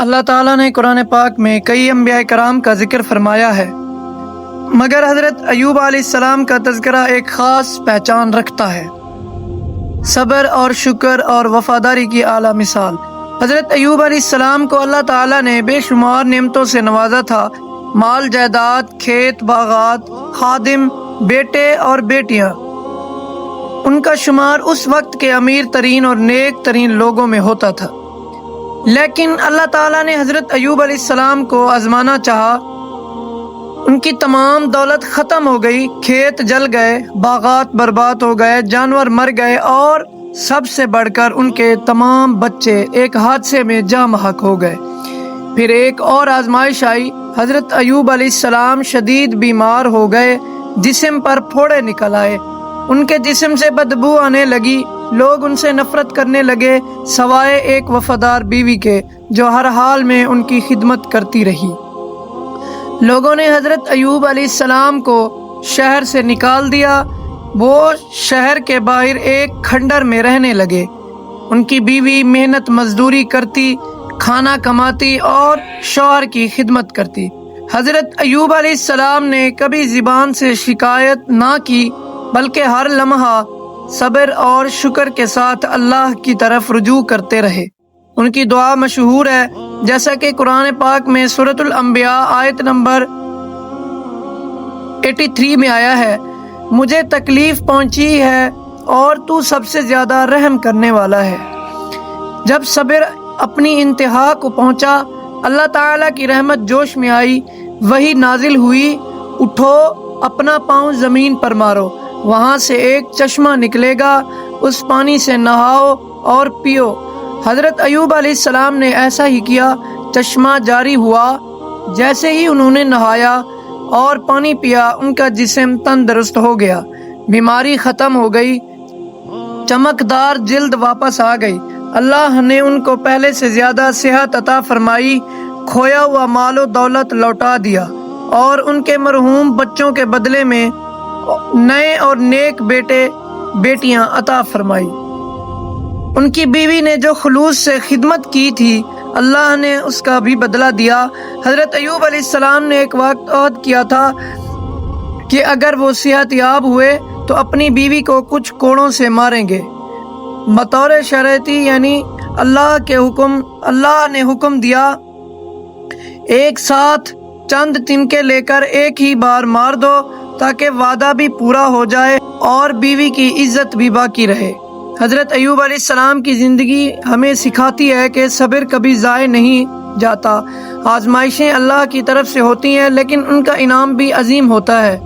اللہ تعالیٰ نے قرآن پاک میں کئی انبیاء کرام کا ذکر فرمایا ہے، مگر حضرت ایوب علیہ السلام کا تذکرہ ایک خاص پہچان رکھتا ہے، صبر اور شکر اور وفاداری کی اعلیٰ مثال۔ حضرت ایوب علیہ السلام کو اللہ تعالیٰ نے بے شمار نعمتوں سے نوازا تھا، مال جائیداد، کھیت باغات، خادم، بیٹے اور بیٹیاں۔ ان کا شمار اس وقت کے امیر ترین اور نیک ترین لوگوں میں ہوتا تھا، لیکن اللہ تعالیٰ نے حضرت ایوب علیہ السلام کو آزمانا چاہا۔ ان کی تمام دولت ختم ہو گئی، کھیت جل گئے، باغات برباد ہو گئے، جانور مر گئے، اور سب سے بڑھ کر ان کے تمام بچے ایک حادثے میں جاں بحق ہو گئے۔ پھر ایک اور آزمائش آئی، حضرت ایوب علیہ السلام شدید بیمار ہو گئے، جسم پر پھوڑے نکل آئے، ان کے جسم سے بدبو آنے لگی، لوگ ان سے نفرت کرنے لگے سوائے ایک وفادار بیوی کے جو ہر حال میں ان کی خدمت کرتی رہی۔ لوگوں نے حضرت ایوب علیہ السلام کو شہر سے نکال دیا، وہ شہر کے باہر ایک کھنڈر میں رہنے لگے۔ ان کی بیوی محنت مزدوری کرتی، کھانا کماتی اور شوہر کی خدمت کرتی۔ حضرت ایوب علیہ السلام نے کبھی زبان سے شکایت نہ کی، بلکہ ہر لمحہ صبر اور شکر کے ساتھ اللہ کی طرف رجوع کرتے رہے۔ ان کی دعا مشہور ہے، جیسا کہ قرآن پاک میں سورۃ الانبیاء آیت نمبر 83 میں آیا ہے، مجھے تکلیف پہنچی ہے اور تو سب سے زیادہ رحم کرنے والا ہے۔ جب صبر اپنی انتہا کو پہنچا، اللہ تعالیٰ کی رحمت جوش میں آئی، وحی نازل ہوئی، اٹھو اپنا پاؤں زمین پر مارو، وہاں سے ایک چشمہ نکلے گا، اس پانی سے نہاؤ اور پیو۔ حضرت ایوب علیہ السلام نے ایسا ہی کیا، چشمہ جاری ہوا، جیسے ہی انہوں نے نہایا اور پانی پیا، ان کا جسم تندرست ہو گیا، بیماری ختم ہو گئی، چمکدار جلد واپس آ گئی۔ اللہ نے ان کو پہلے سے زیادہ صحت عطا فرمائی، کھویا ہوا مال و دولت لوٹا دیا، اور ان کے مرحوم بچوں کے بدلے میں نئے اور نیک بیٹے بیٹیاں عطا فرمائی۔ ان کی بیوی نے جو خلوص سے خدمت کی تھی، اللہ نے اس کا بھی بدلہ دیا۔ حضرت ایوب علیہ السلام نے ایک وقت عہد کیا تھا کہ اگر وہ صحت یاب ہوئے تو اپنی بیوی کو کچھ کوڑوں سے ماریں گے، بطور شرعی، یعنی اللہ نے حکم دیا ایک ساتھ چند تنکے لے کر ایک ہی بار مار دو تاکہ وعدہ بھی پورا ہو جائے اور بیوی کی عزت بھی باقی رہے۔ حضرت ایوب علیہ السلام کی زندگی ہمیں سکھاتی ہے کہ صبر کبھی ضائع نہیں جاتا۔ آزمائشیں اللہ کی طرف سے ہوتی ہیں، لیکن ان کا انعام بھی عظیم ہوتا ہے۔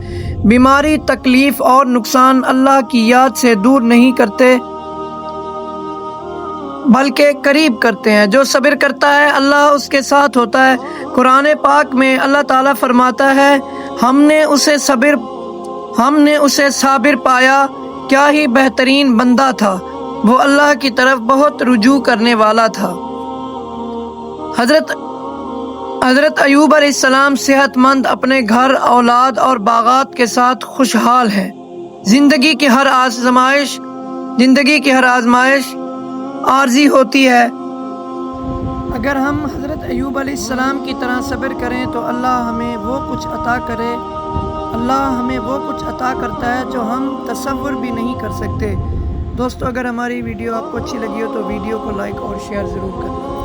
بیماری، تکلیف اور نقصان اللہ کی یاد سے دور نہیں کرتے، بلکہ قریب کرتے ہیں۔ جو صبر کرتا ہے اللہ اس کے ساتھ ہوتا ہے۔ قرآن پاک میں اللہ تعالیٰ فرماتا ہے، ہم نے اسے صابر پایا، کیا ہی بہترین بندہ تھا، وہ اللہ کی طرف بہت رجوع کرنے والا تھا۔ حضرت ایوب علیہ السلام صحت مند، اپنے گھر، اولاد اور باغات کے ساتھ خوشحال ہیں۔ زندگی کی ہر آزمائش عارضی ہوتی ہے، اگر ہم حضرت ایوب علیہ السلام کی طرح صبر کریں تو اللہ ہمیں وہ کچھ عطا کرتا ہے جو ہم تصور بھی نہیں کر سکتے۔ دوستو، اگر ہماری ویڈیو آپ کو اچھی لگی ہو تو ویڈیو کو لائک اور شیئر ضرور کریں۔